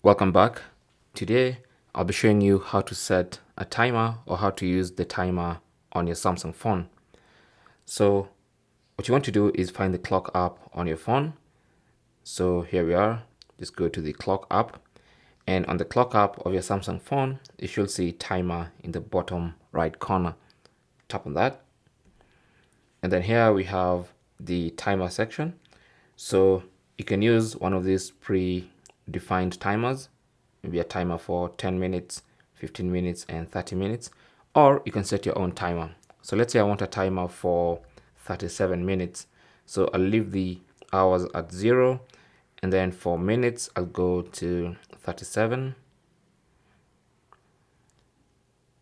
Welcome back. Today I'll be showing you how to set a timer or how to use the timer on your Samsung phone. So what you want to do is find the clock app on your phone. So here we are. Just go to the clock app, and on the clock app of your Samsung phone you should see timer in the bottom right corner. Tap on that, and then here we have the timer section. So you can use one of these pre-defined timers, maybe a timer for 10 minutes, 15 minutes, and 30 minutes, or you can set your own timer. So let's say I want a timer for 37 minutes. So I'll leave the hours at 0, and then for minutes, I'll go to 37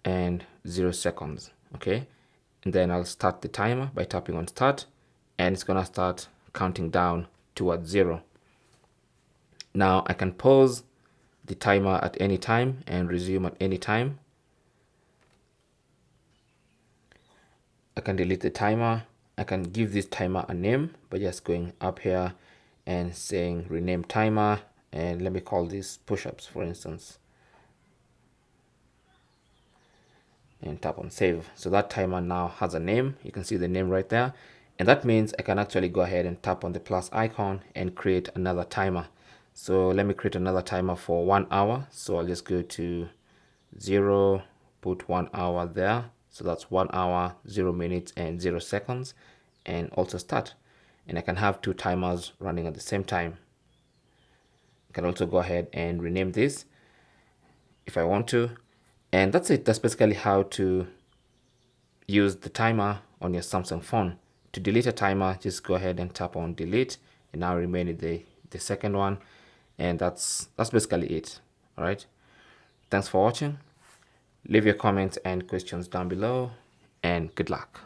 and 0 seconds. Okay. And then I'll start the timer by tapping on start, and it's gonna start counting down towards 0. Now I can pause the timer at any time and resume at any time. I can delete the timer. I can give this timer a name by just going up here and saying rename timer, and let me call this push-ups, for instance, and tap on save. So that timer now has a name. You can see the name right there, and that means I can actually go ahead and tap on the plus icon and create another timer. So let me create another timer for 1 hour. So I'll just go to 0, put 1 hour there. So that's 1 hour, 0 minutes, and 0 seconds, and also start. And I can have 2 timers running at the same time. I can also go ahead and rename this if I want to. And that's it. That's basically how to use the timer on your Samsung phone. To delete a timer, just go ahead and tap on delete, and now remain in the second one. And that's basically it. All right. Thanks for watching. Leave your comments and questions down below, and good luck.